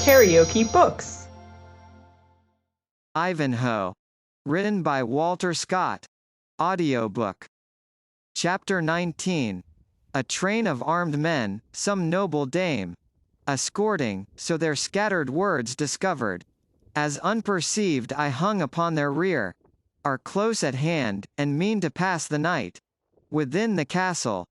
KaraokeBooks. Ivanhoe. Written by Walter Scott. Audiobook. Chapter 19. A train of armed men, some noble dame. Escorting, so their scattered words discovered. As unperceived I hung upon their rear. Are close at hand, and mean to pass the night. Within the castle.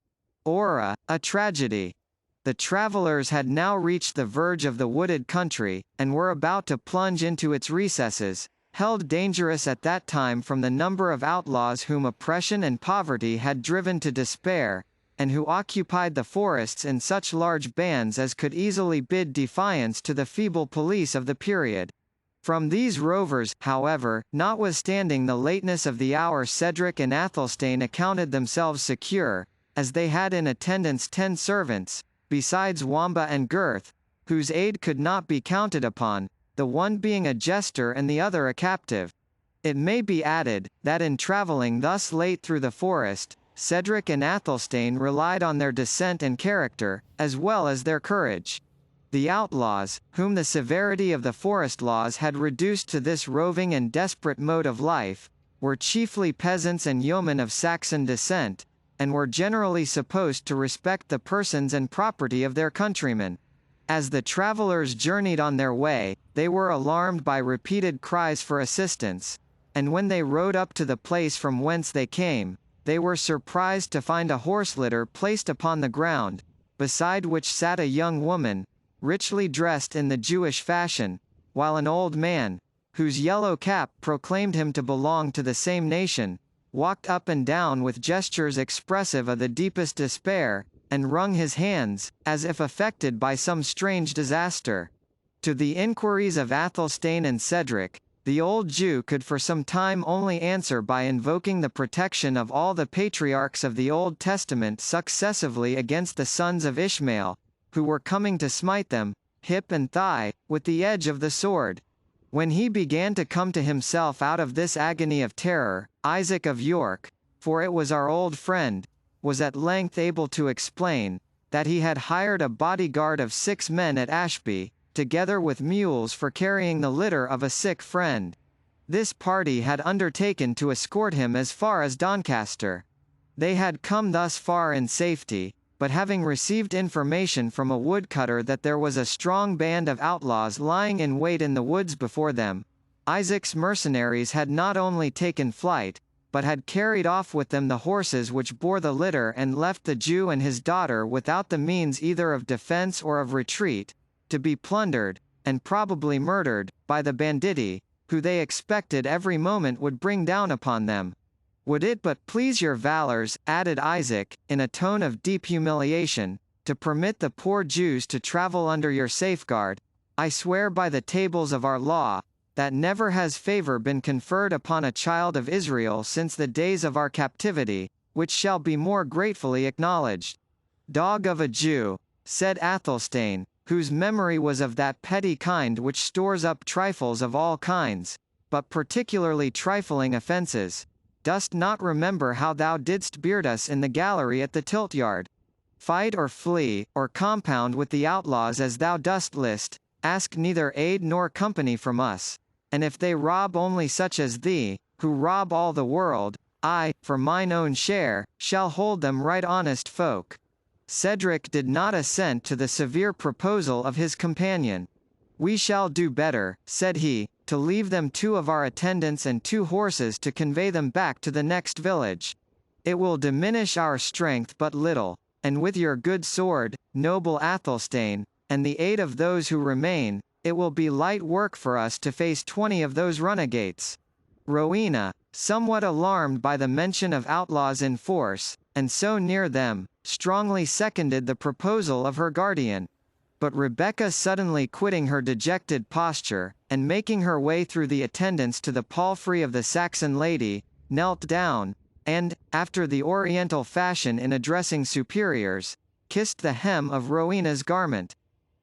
Ora, a tragedy. The travelers had now reached the verge of the wooded country, and were about to plunge into its recesses, held dangerous at that time from the number of outlaws whom oppression and poverty had driven to despair, and who occupied the forests in such large bands as could easily bid defiance to the feeble police of the period. From these rovers, however, notwithstanding the lateness of the hour, Cedric and Athelstane accounted themselves secure, as they had in attendance 10 servants, besides Wamba and Gurth, whose aid could not be counted upon, the one being a jester and the other a captive. It may be added, that in travelling thus late through the forest, Cedric and Athelstane relied on their descent and character, as well as their courage. The outlaws, whom the severity of the forest laws had reduced to this roving and desperate mode of life, were chiefly peasants and yeomen of Saxon descent, and were generally supposed to respect the persons and property of their countrymen. As the travelers journeyed on their way, they were alarmed by repeated cries for assistance, and when they rode up to the place from whence they came, they were surprised to find a horse litter placed upon the ground, beside which sat a young woman, richly dressed in the Jewish fashion, while an old man, whose yellow cap proclaimed him to belong to the same nation, walked up and down with gestures expressive of the deepest despair, and wrung his hands, as if affected by some strange disaster. To the inquiries of Athelstane and Cedric, the old Jew could for some time only answer by invoking the protection of all the patriarchs of the Old Testament successively against the sons of Ishmael, who were coming to smite them, hip and thigh, with the edge of the sword. When he began to come to himself out of this agony of terror, Isaac of York, for it was our old friend, was at length able to explain, that he had hired a bodyguard of 6 men at Ashby, together with mules for carrying the litter of a sick friend. This party had undertaken to escort him as far as Doncaster. They had come thus far in safety, but having received information from a woodcutter that there was a strong band of outlaws lying in wait in the woods before them, Isaac's mercenaries had not only taken flight, but had carried off with them the horses which bore the litter and left the Jew and his daughter without the means either of defense or of retreat, to be plundered, and probably murdered, by the banditti, who they expected every moment would bring down upon them. Would it but please your valors, added Isaac, in a tone of deep humiliation, to permit the poor Jews to travel under your safeguard, I swear by the tables of our law, that never has favor been conferred upon a child of Israel since the days of our captivity, which shall be more gratefully acknowledged. Dog of a Jew, said Athelstane, whose memory was of that petty kind which stores up trifles of all kinds, but particularly trifling offences. Dost not remember how thou didst beard us in the gallery at the tilt-yard? Fight or flee, or compound with the outlaws as thou dost list, ask neither aid nor company from us. And if they rob only such as thee, who rob all the world, I, for mine own share, shall hold them right honest folk. Cedric did not assent to the severe proposal of his companion. We shall do better, said he, to leave them 2 of our attendants and 2 horses to convey them back to the next village. It will diminish our strength but little, and with your good sword, noble Athelstane, and the aid of those who remain, it will be light work for us to face 20 of those runagates. Rowena, somewhat alarmed by the mention of outlaws in force, and so near them, strongly seconded the proposal of her guardian. But Rebecca, suddenly quitting her dejected posture, and making her way through the attendants to the palfrey of the Saxon lady, knelt down, and, after the oriental fashion in addressing superiors, kissed the hem of Rowena's garment.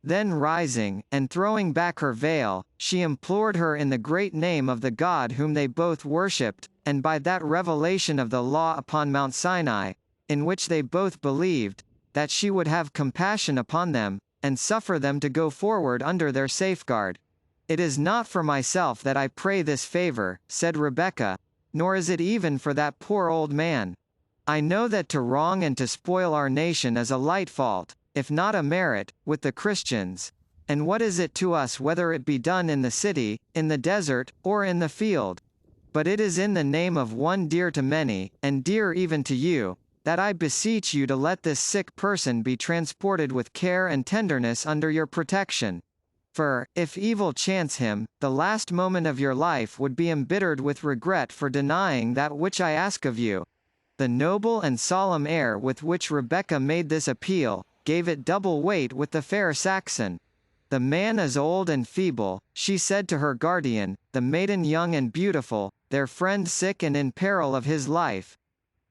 Then rising, and throwing back her veil, she implored her in the great name of the God whom they both worshipped, and by that revelation of the law upon Mount Sinai, in which they both believed, that she would have compassion upon them, and suffer them to go forward under their safeguard. It is not for myself that I pray this favor, said Rebecca, nor is it even for that poor old man. I know that to wrong and to spoil our nation is a light fault, if not a merit, with the Christians. And what is it to us whether it be done in the city, in the desert, or in the field? But it is in the name of one dear to many, and dear even to you, that I beseech you to let this sick person be transported with care and tenderness under your protection. For, if evil chance him, the last moment of your life would be embittered with regret for denying that which I ask of you. The noble and solemn air with which Rebecca made this appeal, gave it double weight with the fair Saxon. The man is old and feeble, she said to her guardian, the maiden young and beautiful, their friend sick and in peril of his life.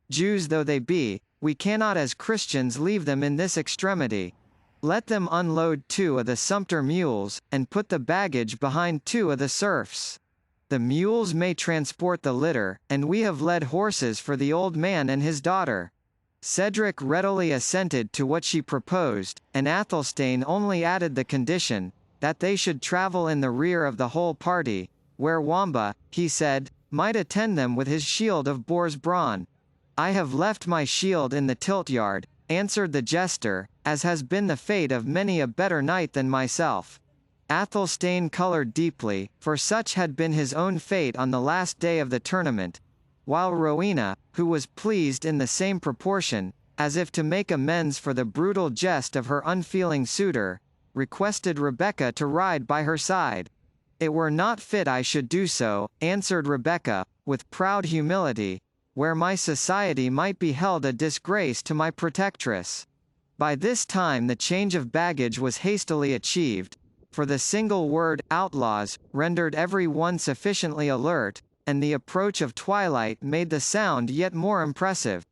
Jews though they be, we cannot as Christians leave them in this extremity. Let them unload 2 of the sumpter mules, and put the baggage behind 2 of the serfs. The mules may transport the litter, and we have led horses for the old man and his daughter. Cedric readily assented to what she proposed, and Athelstane only added the condition, that they should travel in the rear of the whole party, where Wamba, he said, might attend them with his shield of boar's brawn. I have left my shield in the tilt-yard, answered the jester, as has been the fate of many a better knight than myself. Athelstane coloured deeply, for such had been his own fate on the last day of the tournament, while Rowena, who was pleased in the same proportion, as if to make amends for the brutal jest of her unfeeling suitor, requested Rebecca to ride by her side. It were not fit I should do so, answered Rebecca, with proud humility, where my society might be held a disgrace to my protectress. By this time the change of baggage was hastily achieved, for the single word, outlaws, rendered every one sufficiently alert, and the approach of twilight made the sound yet more impressive.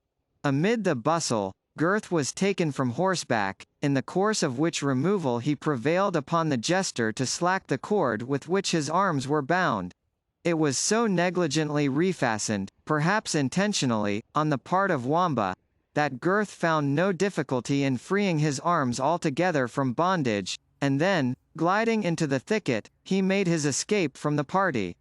Amid the bustle, Gurth was taken from horseback, in the course of which removal he prevailed upon the jester to slack the cord with which his arms were bound. It was so negligently refastened, perhaps intentionally, on the part of Wamba, that Gurth found no difficulty in freeing his arms altogether from bondage, and then, gliding into the thicket, he made his escape from the party.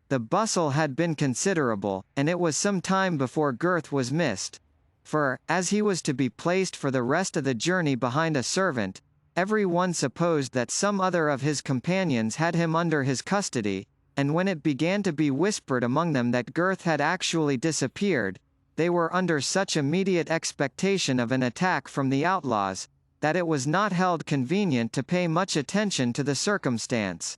The bustle had been considerable, and it was some time before Gurth was missed. For, as he was to be placed for the rest of the journey behind a servant, every one supposed that some other of his companions had him under his custody, and when it began to be whispered among them that Gurth had actually disappeared, they were under such immediate expectation of an attack from the outlaws, that it was not held convenient to pay much attention to the circumstance.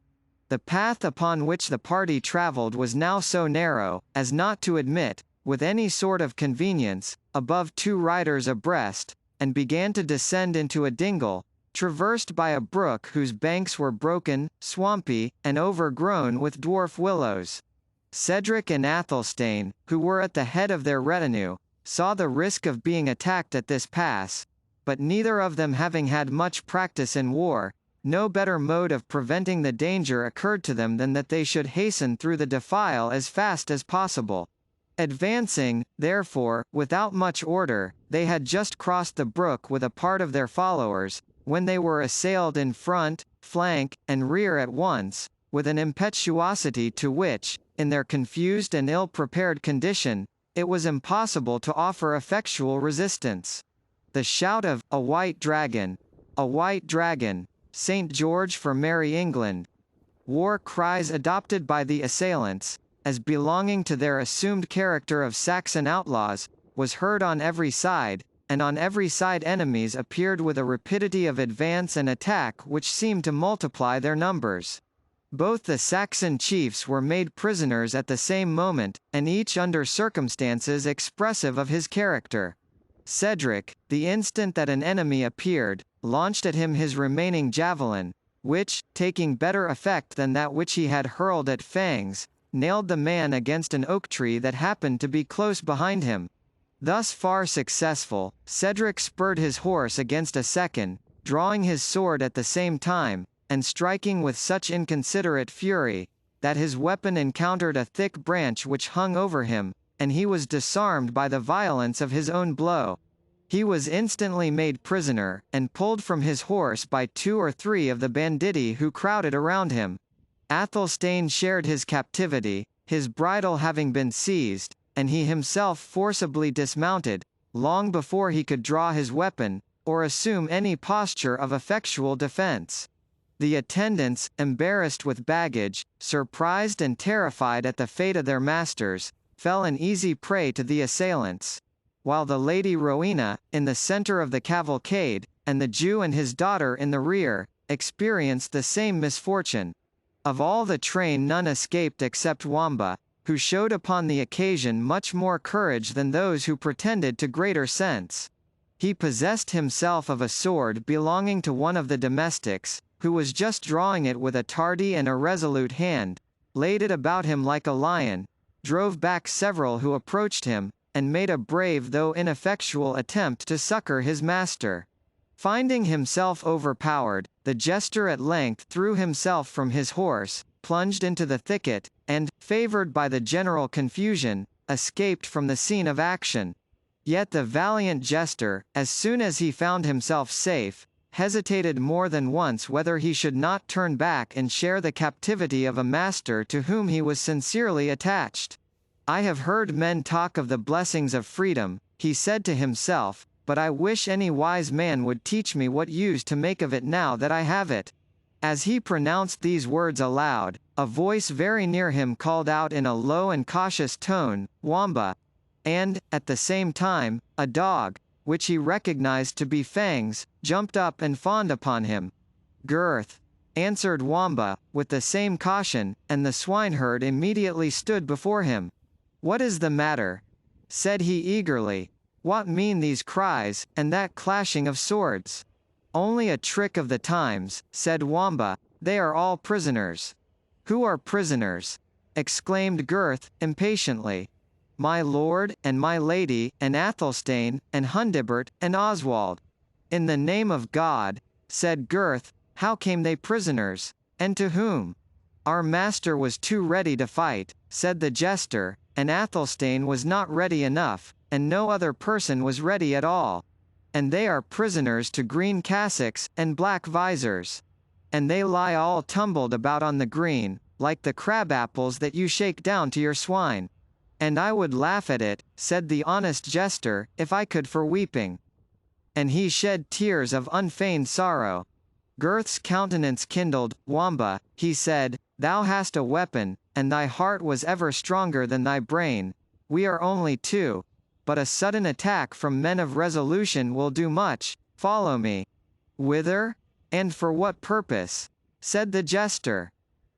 The path upon which the party travelled was now so narrow, as not to admit, with any sort of convenience, above 2 riders abreast, and began to descend into a dingle, traversed by a brook whose banks were broken, swampy, and overgrown with dwarf willows. Cedric and Athelstane, who were at the head of their retinue, saw the risk of being attacked at this pass, but neither of them having had much practice in war, no better mode of preventing the danger occurred to them than that they should hasten through the defile as fast as possible. Advancing, therefore, without much order, they had just crossed the brook with a part of their followers, when they were assailed in front, flank, and rear at once, with an impetuosity to which, in their confused and ill-prepared condition, it was impossible to offer effectual resistance. The shout of, "A white dragon! A white dragon! St. George for Merry England!" war cries adopted by the assailants, as belonging to their assumed character of Saxon outlaws, was heard on every side, and on every side enemies appeared with a rapidity of advance and attack which seemed to multiply their numbers. Both the Saxon chiefs were made prisoners at the same moment, and each under circumstances expressive of his character. Cedric, the instant that an enemy appeared, launched at him his remaining javelin, which, taking better effect than that which he had hurled at Fangs, nailed the man against an oak tree that happened to be close behind him. Thus far successful, Cedric spurred his horse against a second, drawing his sword at the same time, and striking with such inconsiderate fury, that his weapon encountered a thick branch which hung over him, and he was disarmed by the violence of his own blow. He was instantly made prisoner, and pulled from his horse by 2 or 3 of the banditti who crowded around him. Athelstane shared his captivity, his bridle having been seized, and he himself forcibly dismounted, long before he could draw his weapon, or assume any posture of effectual defence. The attendants, embarrassed with baggage, surprised and terrified at the fate of their masters, fell an easy prey to the assailants, while the Lady Rowena, in the centre of the cavalcade, and the Jew and his daughter in the rear, experienced the same misfortune. Of all the train none escaped except Wamba, who showed upon the occasion much more courage than those who pretended to greater sense. He possessed himself of a sword belonging to one of the domestics, who was just drawing it with a tardy and irresolute hand, laid it about him like a lion, drove back several who approached him, and made a brave though ineffectual attempt to succour his master. Finding himself overpowered, the jester at length threw himself from his horse, plunged into the thicket, and, favoured by the general confusion, escaped from the scene of action. Yet the valiant jester, as soon as he found himself safe, hesitated more than once whether he should not turn back and share the captivity of a master to whom he was sincerely attached. "I have heard men talk of the blessings of freedom," he said to himself, "but I wish any wise man would teach me what use to make of it now that I have it." As he pronounced these words aloud, a voice very near him called out in a low and cautious tone, "Wamba!" and, at the same time, a dog, which he recognized to be Fangs, jumped up and fawned upon him. "Girth," answered Wamba, with the same caution, and the swineherd immediately stood before him. "What is the matter?" said he eagerly. "What mean these cries, and that clashing of swords?" "Only a trick of the times," said Wamba. "They are all prisoners." "Who are prisoners?" exclaimed Girth, impatiently. "My lord, and my lady, and Athelstane, and Hundibert, and Oswald." "In the name of God," said Girth, "how came they prisoners? And to whom?" "Our master was too ready to fight," said the jester, "and Athelstane was not ready enough, and no other person was ready at all. And they are prisoners to green cassocks, and black visors. And they lie all tumbled about on the green, like the crab apples that you shake down to your swine. And I would laugh at it," said the honest jester, "if I could for weeping." And he shed tears of unfeigned sorrow. Girth's countenance kindled. "Wamba," he said, "thou hast a weapon, and thy heart was ever stronger than thy brain. We are only 2. But a sudden attack from men of resolution will do much. Follow me." "Whither? And for what purpose?" said the jester.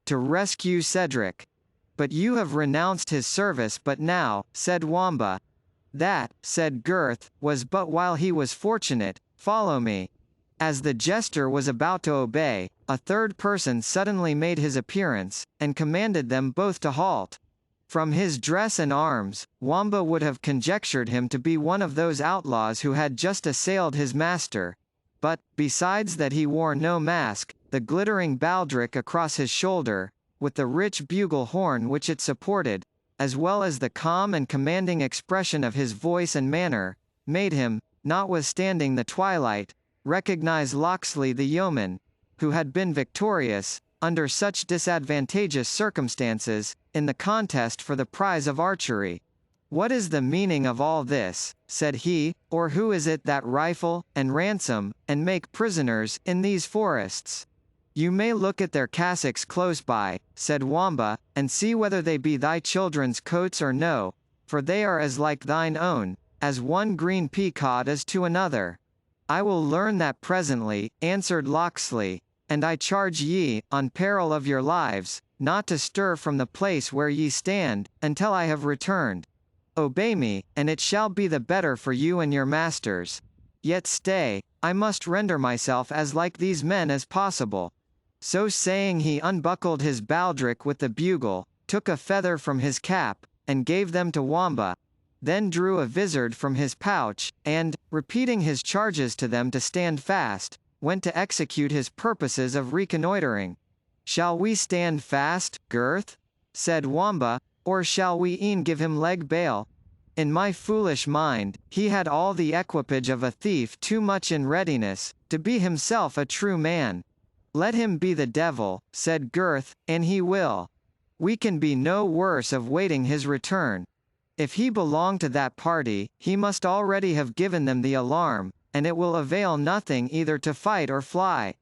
"To rescue Cedric." "But you have renounced his service but now," said Wamba. "That," said Girth, "was but while he was fortunate. Follow me." As the jester was about to obey, a third person suddenly made his appearance, and commanded them both to halt. From his dress and arms, Wamba would have conjectured him to be one of those outlaws who had just assailed his master. But, besides that he wore no mask, the glittering baldric across his shoulder, with the rich bugle horn which it supported, as well as the calm and commanding expression of his voice and manner, made him, notwithstanding the twilight, recognize Locksley the yeoman, who had been victorious, under such disadvantageous circumstances, in the contest for the prize of archery. "What is the meaning of all this," said he, "or who is it that rifle, and ransom, and make prisoners, in these forests?" "You may look at their cassocks close by," said Wamba, "and see whether they be thy children's coats or no, for they are as like thine own, as one green peacock is to another." "I will learn that presently," answered Locksley, "and I charge ye, on peril of your lives, not to stir from the place where ye stand, until I have returned. Obey me, and it shall be the better for you and your masters. Yet stay, I must render myself as like these men as possible." So saying he unbuckled his baldric with the bugle, took a feather from his cap, and gave them to Wamba, then drew a vizard from his pouch, and, repeating his charges to them to stand fast, went to execute his purposes of reconnoitring. "Shall we stand fast, Girth?" said Wamba, "or shall we e'en give him leg bail?" in my foolish mind, he had all the equipage of a thief too much in readiness, to be himself a true man. Let him be the devil, said Gurth, and he will. We can be no worse of waiting his return. If he belonged to that party, he must already have given them the alarm, and it will avail nothing either to fight or fly.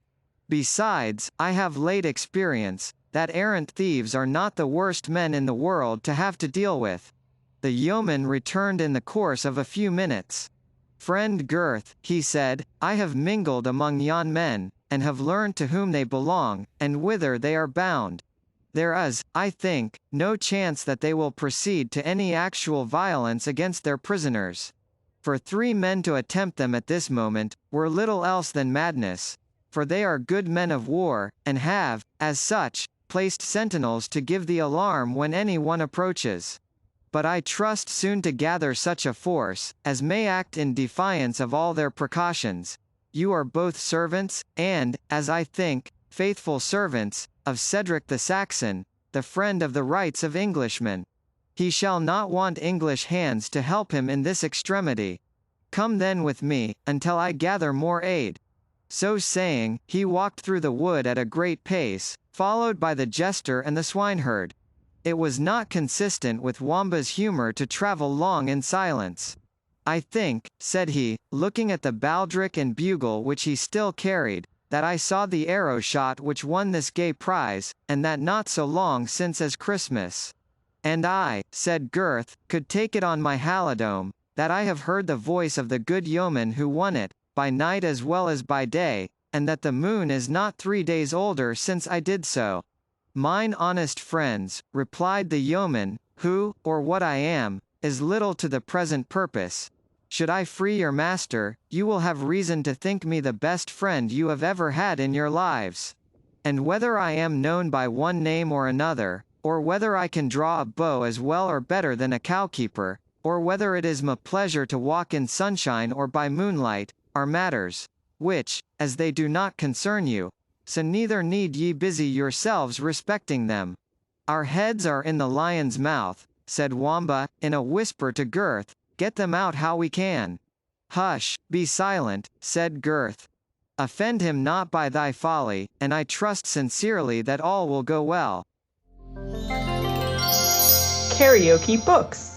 Besides, I have late experience, that errant thieves are not the worst men in the world to have to deal with. The yeoman returned in the course of a few minutes. Friend Gurth, he said, I have mingled among yon men, and have learned to whom they belong, and whither they are bound. There is, I think, no chance that they will proceed to any actual violence against their prisoners. For 3 men to attempt them at this moment, were little else than madness, for they are good men of war, and have, as such, placed sentinels to give the alarm when any one approaches. But I trust soon to gather such a force, as may act in defiance of all their precautions. You are both servants, and, as I think, faithful servants, of Cedric the Saxon, the friend of the rights of Englishmen. He shall not want English hands to help him in this extremity. Come then with me, until I gather more aid. So saying, he walked through the wood at a great pace, followed by the jester and the swineherd. It was not consistent with Wamba's humor to travel long in silence. I think, said he, looking at the baldric and bugle which he still carried, that I saw the arrow shot which won this gay prize, and that not so long since as Christmas. And I, said Gurth, could take it on my halidome, that I have heard the voice of the good yeoman who won it, by night as well as by day, and that the moon is not 3 days older since I did so. Mine honest friends, replied the yeoman, who, or what I am, is little to the present purpose. Should I free your master, you will have reason to think me the best friend you have ever had in your lives. And whether I am known by one name or another, or whether I can draw a bow as well or better than a cowkeeper, or whether it is my pleasure to walk in sunshine or by moonlight, are matters which, as they do not concern you, so neither need ye busy yourselves respecting them. Our heads are in the lion's mouth, said Wamba, in a whisper to Gurth, get them out how we can. Hush, be silent, said Gurth. Offend him not by thy folly, and I trust sincerely that all will go well. Karaoke Books.